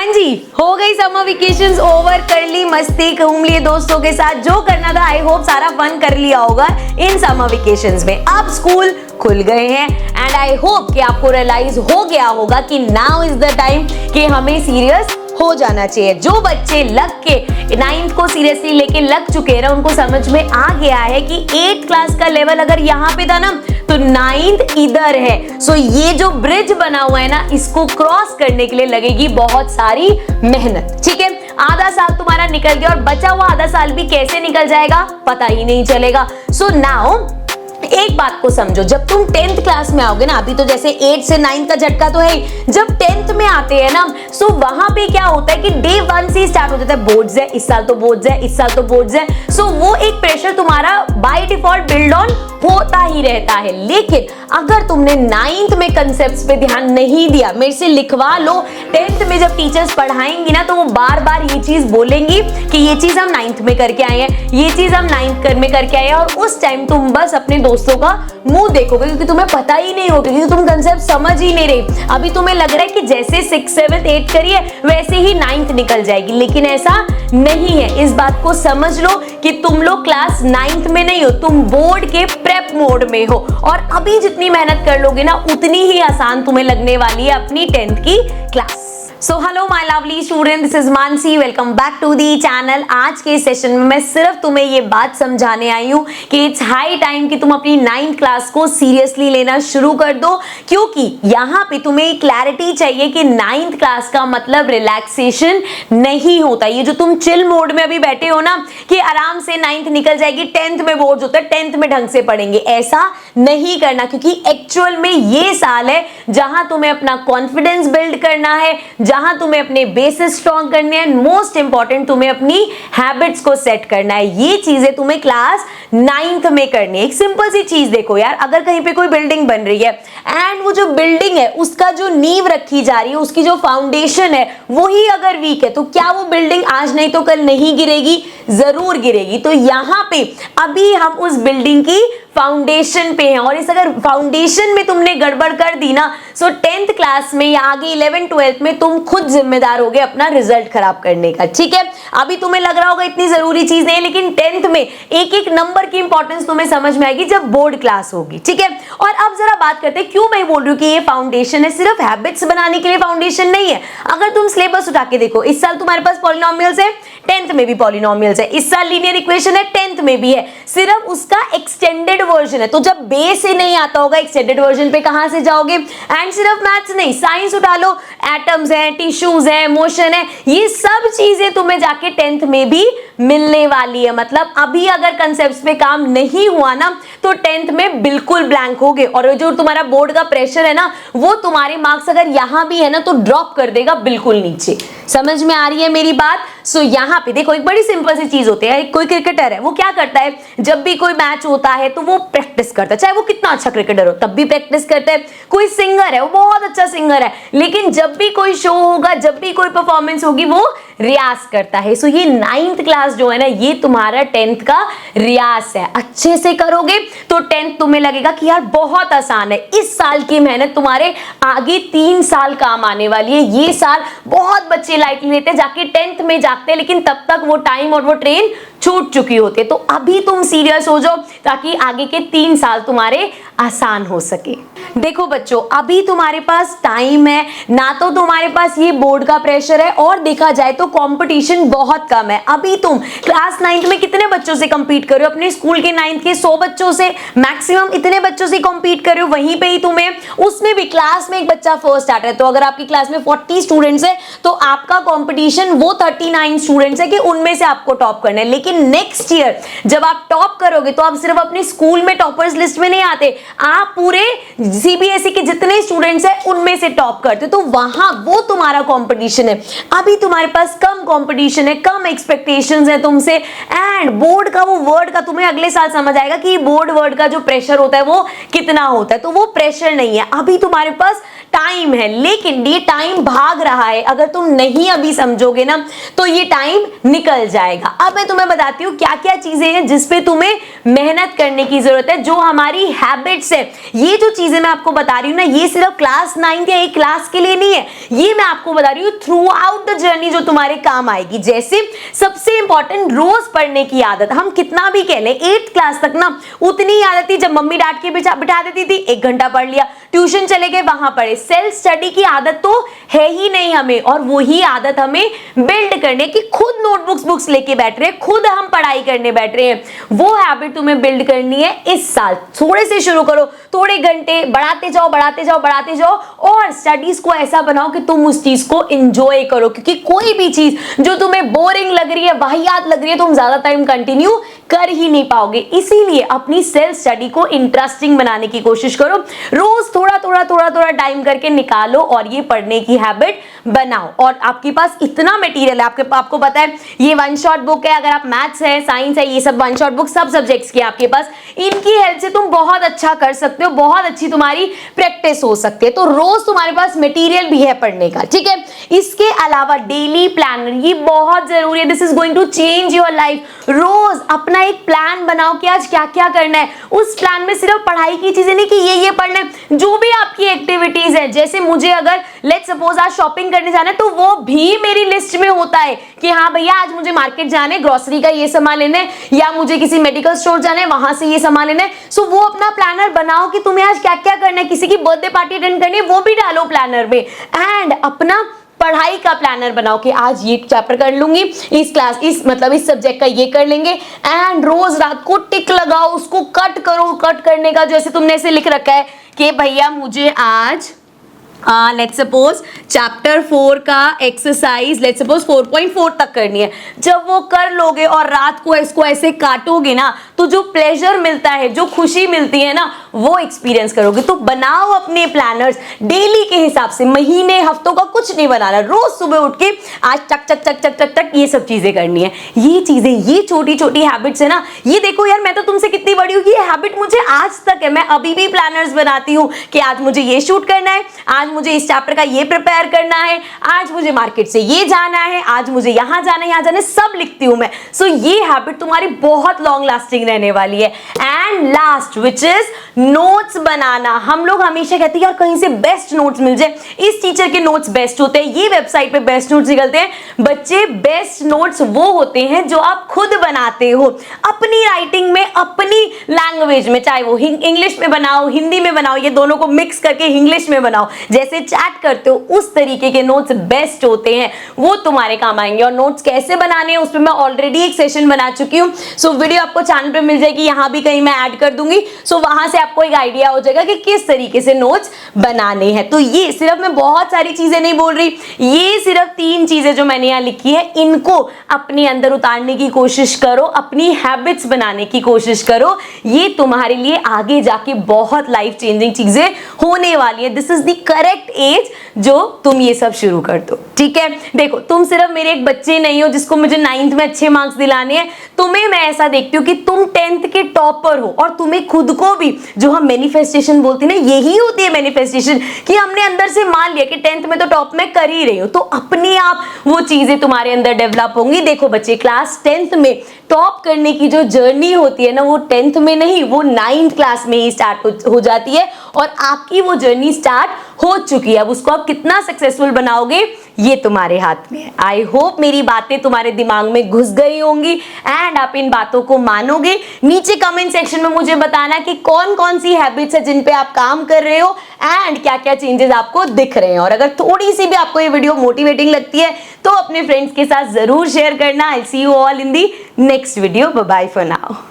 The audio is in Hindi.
जी, हो गई समर वेकेशंस ओवर, कर ली मस्ती, घूम लिए दोस्तों के साथ, जो करना था। आई होप सारा फन कर लिया होगा इन समर वेकेशंस में। अब स्कूल खुल गए हैं एंड आई होप कि आपको रियलाइज हो गया होगा कि नाउ इज द टाइम कि हमें सीरियस हो जाना चाहिए। जो बच्चे लग के 9th को सीरियसली लेके लग चुके हैं ना, उनको समझ में आ गया है कि 8th क्लास का लेवल अगर यहाँ पे था ना तो 9th इधर है। सो ये जो ब्रिज बना हुआ है ना, इसको क्रॉस करने के लिए लगेगी बहुत सारी मेहनत। ठीक है, आधा साल तुम्हारा निकल गया और बचा हुआ आधा साल भी कैसे निकल जाएगा पता ही नहीं चलेगा। सो नाउ एक बात को समझो, जब तुम 10th क्लास में आओगे ना, अभी तो जैसे 8 से 9 का झटका तो है ही, जब 10th में आते हैं ना, सो वहां पे क्या होता है कि डे 1 से स्टार्ट हो जाता है बोर्ड्स है, इस साल तो बोर्ड्स है, इस साल तो बोर्ड्स है। सो वो एक प्रेशर तुम्हारा बाय डिफॉल्ट बिल्ड ऑन होता ही रहता है। लेकिन अगर तुमने 9th में कंसेप्ट्स पे ध्यान नहीं दिया, मेरे से लिखवा लो, 10th में जब टीचर्स पढ़ाएंगी ना तो वो बार बार ये चीज बोलेंगी कि ये चीज हम 9th में करके आए हैं, ये चीज हम 9th में करके आए हैं, और उस टाइम तुम बस अपने दोस्तों का मुंह देखोगे क्योंकि तुम्हें पता ही नहीं होगा, क्योंकि तुम कंसेप्ट समझ ही नहीं रहे। अभी तुम्हें लग रहा है कि जैसे 6th 7th 8th करिए वैसे ही 9th निकल जाएगी, लेकिन ऐसा नहीं है। इस बात को समझ लो कि तुम लोग क्लास 9th में नहीं हो, तुम बोर्ड के प्रेप मोड में हो, और अभी जितनी मेहनत कर लोगे ना उतनी ही आसान तुम्हें लगने वाली है अपनी 10th की class. So hello my lovely student, this is Mansi, welcome back to the channel. आज के सेशन में मैं सिर्फ तुम्हें ये बात समझाने आई हूँ कि इट्स हाई टाइम कि तुम अपनी 9th क्लास को सीरियसली लेना शुरू कर दो, क्योंकि यहाँ पे तुम्हें क्लैरिटी चाहिए कि 9th क्लास का मतलब रिलैक्सेशन नहीं होता। ये जो तुम चिल मोड में अभी बैठे हो ना कि आराम से 9th निकल जाएगी, 10th में बोर्ड होता है, 10th में ढंग से पढ़ेंगे, ऐसा नहीं करना, क्योंकि एक्चुअल में ये साल है जहां तुम्हें अपना कॉन्फिडेंस बिल्ड करना है, जहां तुम्हें अपने बेसिस स्ट्रॉन्ग करने हैं, मोस्ट इंपॉर्टेंट तुम्हें अपनी हैबिट्स को सेट करना है। ये चीजें तुम्हें क्लास 9th में करनी है। एक सिंपल सी चीज देखो यार, अगर कहीं पे कोई बिल्डिंग बन रही है एंड वो जो बिल्डिंग है उसका जो नींव रखी जा रही है, उसकी जो फाउंडेशन है वो ही अगर वीक है, तो क्या वो बिल्डिंग आज नहीं तो कल नहीं गिरेगी? जरूर गिरेगी। तो यहां पे अभी हम उस बिल्डिंग की फाउंडेशन पे हैं, और इस अगर फाउंडेशन में तुमने गड़बड़ कर दी ना, सो 10th क्लास में या आगे 11th 12th में तुम खुद जिम्मेदार होगे अपना रिजल्ट खराब करने का। ठीक है, अभी तुम्हें लग रहा होगा इतनी जरूरी चीज नहीं है, लेकिन 10th में एक एक नंबर की इंपॉर्टेंस तुम्हें समझ में आएगी जब बोर्ड क्लास होगी। ठीक है, और अब जरा बात करते हैं क्यों मैं बोल रही हूँ कि ये फाउंडेशन है, सिर्फ हैबिट्स बनाने के लिए फाउंडेशन नहीं है। अगर तुम सिलेबस उठा के देखो, इस साल तुम्हारे पास पॉलिनोमियल्स है, 10th में भी पॉलिनोमियल्स है, इस साल लीनियर इक्वेशन है, 10th में भी है, सिर्फ उसका एक्सटेंडेड वर्जन है। तो जब बेस ही नहीं आता होगा एक्सटेंडेड वर्जन पे कहां से जाओगे? एंड सिर्फ मैथ्स नहीं, साइंस उठा लो, एटम्स हैं, टिश्यूज हैं, मोशन है, ये सब चीजें तुम्हें जाके 10th में भी मिलने वाली है। मतलब अभी अगर कंसेप्ट्स पे काम नहीं हुआ ना तो 10th में बिल्कुल ब्लैंक होगे, और जो तुम्हारा बोर्ड का प्रेशर है ना, वो तुम्हारे मार्क्स अगर यहां भी है ना तो ड्रॉप कर देगा बिल्कुल नीचे। समझ में आ रही है मेरी बात? सो यहाँ पे देखो, एक बड़ी सिंपल सी चीज होती है, कोई क्रिकेटर है वो क्या करता है, जब भी कोई मैच होता है तो वो प्रैक्टिस करता है, चाहे वो कितना अच्छा क्रिकेटर हो तब भी प्रैक्टिस करता है। कोई सिंगर है, वो बहुत अच्छा सिंगर है, लेकिन जब भी कोई शो होगा, जब भी कोई परफॉर्मेंस होगी, वो रियाज करता है। सो ये 9th क्लास जो है ना, ये तुम्हारा 10th का रियाज है। अच्छे से करोगे तो 10th तुम्हें लगेगा कि यार बहुत आसान है। इस साल की मेहनत तुम्हारे आगे 3 साल काम आने वाली है। ये साल बहुत बच्चे लाइटली लेते हैं, जाके 10th में जाते हैं, लेकिन तब तक वो टाइम और वो ट्रेन छूट चुकी होती है। तो अभी तुम सीरियस हो जाओ ताकि आगे के 3 साल तुम्हारे आसान हो सके। देखो बच्चों, अभी तुम्हारे पास टाइम है ना, तो तुम्हारे पास ये बोर्ड का प्रेशर है, और देखा जाए तो कंपटीशन बहुत कम है। अभी तुम क्लास 9th में कितने बच्चों से कंपीट कर रहे हो? अपने स्कूल के 9th के 100 बच्चों से, मैक्सिमम इतने बच्चों से कंपीट कर रहे हो। वहीं पे ही तुम्हें, उसमें भी क्लास में एक बच्चा फर्स्ट आता है, तो अगर आपकी क्लास में 40 स्टूडेंट्स है तो आपका कंपटीशन वो 39 स्टूडेंट्स है कि उनमें से आपको टॉप करना है। लेकिन नेक्स्ट ईयर जब आप टॉप करोगे तो आप सिर्फ अपने स्कूल में टॉपर्स लिस्ट में नहीं आते, आप पूरे सीबीएसई के जितने स्टूडेंट्स हैं उनमें से टॉप करते, तो वहां वो तुम्हारा कंपटीशन है। अभी तुम्हारे पास कम कंपटीशन है, कम एक्सपेक्टेशंस है तुमसे, एंड बोर्ड का वो वर्ड का तुम्हें अगले साल समझ आएगा कि बोर्ड वर्ड का जो प्रेशर होता है वो कितना होता है। तो वो प्रेशर नहीं है, अभी तुम्हारे पास टाइम है, लेकिन ये टाइम भाग रहा है। अगर तुम नहीं अभी समझोगे ना तो ये टाइम निकल जाएगा। अब मैं तुम्हें बताती हूँ क्या क्या चीजें हैं जिसपे तुम्हें मेहनत करने की जरूरत है, जो हमारी हैबिट्स है। ये जो चीजें मैं आपको बता रही हूँ ना, ये सिर्फ क्लास 9 या 1 क्लास के लिए नहीं है, ये मैं आपको बता रही हूँ थ्रू आउट द जर्नी जो तुम्हारे काम आएगी। जैसे सबसे इंपॉर्टेंट रोज पढ़ने की आदत। हम कितना भी कह ले 8th क्लास तक ना उतनी आदत थी, जब मम्मी डांट के बिठा देती थी 1 घंटा पढ़ लिया, ट्यूशन चले गए वहां पढ़े। सेल्फ स्टडी की आदत तो है ही नहीं हमें, और वही आदत हमें बिल्ड करने की, खुद बुक्स लेके बैठ रहे हैं, खुद हम पढ़ाई करने बैठ रहे हैं, वो हैबिट तुम्हें बिल्ड करनी है इस साल। थोड़े से शुरू करो, थोड़े घंटे बढ़ाते जाओ और स्टडीज को ऐसा बनाओ कि तुम उस चीज को एंजॉय करो, क्योंकि कोई भी चीज जो तुम्हें बोरिंग लग रही है, वाहियात लग रही है, तुम ज्यादा टाइम कंटिन्यू कर ही नहीं पाओगे। इसीलिए अपनी सेल्फ स्टडी को इंटरेस्टिंग बनाने की कोशिश करो, रोज थोड़ा टाइम करके निकालो और ये पढ़ने की हैबिट बनाओ। और आपके पास इतना मटेरियल है, आपको पता है ये वन शॉट बुक है, अगर आप मैथ्स है, साइंस है, ये सब वन शॉट बुक सब सब्जेक्ट्स की आपके पास, इनकी हेल्प से तुम बहुत अच्छा कर सकते हो, बहुत अच्छी तुम्हारी प्रैक्टिस हो सकती है। तो रोज तुम्हारे पास मटेरियल भी है पढ़ने का, ठीक है। इसके अलावा डेली प्लानर, ये बहुत जरूरी है, this is going to change your life. रोज अपना एक प्लान बनाओ कि आज क्या क्या करना है। उस प्लान में सिर्फ पढ़ाई की चीजें नहीं कि ये पढ़ना है, जो भी आपकी एक्टिविटीज है, जैसे मुझे अगर लेट्स सपोज आज शॉपिंग करने जाना है, तो वो भी मेरी लिस्ट में होता है कि हाँ भैया आज मुझे मार्केट जाना है, ग्रोसरी का ये सामान लेना है, या मुझे किसी मेडिकल स्टोर जाना है, वहां से ये सामान लेना है। सो वो अपना प्लानर बनाओ कि तुम्हें आज क्या क्या करना है, किसी की बर्थडे पार्टी अटेंड करनी है, वो भी डालो प्लानर में। एंड अपना पढ़ाई का प्लानर बनाओ कि आज ये चैप्टर कर लूंगी, इस सब्जेक्ट का ये कर लेंगे। एंड रोज रात को टिक लगाओ, उसको कट करो, कट करने का जैसे तुमने ऐसे लिख रखा है कि भैया मुझे आज लेट्स सपोज चैप्टर 4 का एक्सरसाइज लेट्स सपोज 4.4 तक करनी है। जब वो कर लोगे और रात को इसको ऐसे काटोगे ना, तो जो प्लेजर मिलता है, जो खुशी मिलती है ना, वो एक्सपीरियंस करोगे। तो बनाओ अपने प्लानर्स डेली के हिसाब से, महीने हफ्तों का कुछ नहीं बनाना। रोज सुबह उठ के आज चक चक चक चक चक चक ये सब चीजें करनी है। ये चीजें, ये छोटी छोटी हैबिट्स है ना, ये देखो यार मैं तो तुमसे कितनी बड़ी हूँ, ये हैबिट मुझे आज तक है। मैं अभी भी प्लानर्स बनाती हूँ कि आज मुझे ये शूट करना है, आज मुझे इस चैप्टर का ये प्रिपेयर करना है, आज मुझे मार्केट से ये जाना है, आज मुझे यहां जाना है, यहां जाना है, सब लिखती हूं मैं। सो ये हैबिट तुम्हारी बहुत लॉन्ग लास्टिंग रहने वाली है। And last which is notes बनाना। हम लोग हमेशा कहते हैं यार कहीं से बेस्ट नोट्स मिल जाए, इस टीचर के नोट्स बेस्ट होते हैं, ये वेबसाइट पे बेस्ट नोट्स निकलते हैं। बच्चे बेस्ट नोट्स वो होते हैं जो आप खुद बनाते हो, अपनी राइटिंग में, अपनी लैंग्वेज में, चाहे वो इंग्लिश में बनाओ, हिंदी में बनाओ, ये दोनों को मिक्स करके इंग्लिश में बनाओ, जैसे चैट करते हो उस तरीके के नोट्स बेस्ट होते हैं, वो तुम्हारे काम आएंगे। और नोट्स कैसे बनाने हैं उस पर मैं ऑलरेडी एक सेशन बना चुकी हूँ। सो वीडियो आपको चैनल पे मिल जाएगी, यहाँ भी कहीं मैं ऐड कर दूंगी। सो वहां से आपको एक आइडिया हो जाएगा कि किस तरीके से नोट्स बनाने हैं। तो ये सिर्फ मैं बहुत सारी चीजें नहीं बोल रही, ये सिर्फ 3 चीजें जो मैंने यहाँ लिखी है, इनको अपने अंदर उतारने की कोशिश करो, अपनी हैबिट्स बनाने की कोशिश करो। ये तुम्हारे लिए आगे जाके बहुत लाइफ चेंजिंग चीजें होने वाली है। This is the correct age जो तुम ये सब शुरू कर दो, ठीक है। देखो तुम सिर्फ मेरे एक बच्चे नहीं हो जिसको मुझे 9th में अच्छे मार्क्स दिलाने हैं, तुम्हें मैं ऐसा देखती हूँ कि तुम 10th के टॉपर हो, और तुम्हें खुद को भी, जो हम मैनिफेस्टेशन बोलते हैं ना, यही होती है मैनिफेस्टेशन, कि हमने अंदर से मान लिया कि 10th में तो टॉप में कर ही रही हूँ, तो अपने आप वो चीजें तुम्हारे अंदर डेवलप होंगी। देखो बच्चे, क्लास 10th में टॉप करने की जो जर्नी होती है ना, वो 10th में नहीं, वो 9th क्लास में ही स्टार्ट हो जाती है, और आपकी वो जर्नी स्टार्ट हो चुकी है। अब उसको आप कितना सक्सेसफुल बनाओगे ये तुम्हारे हाथ में है। आई होप मेरी बातें तुम्हारे दिमाग में घुस गई होंगी एंड आप इन बातों को मानोगे। नीचे कमेंट सेक्शन में मुझे बताना कि कौन कौन सी हैबिट्स है जिन पे आप काम कर रहे हो एंड क्या क्या चेंजेस आपको दिख रहे हैं। और अगर थोड़ी सी भी आपको ये वीडियो मोटिवेटिंग लगती है तो अपने फ्रेंड्स के साथ जरूर शेयर करना। I see you all in the next video. Bye bye for now.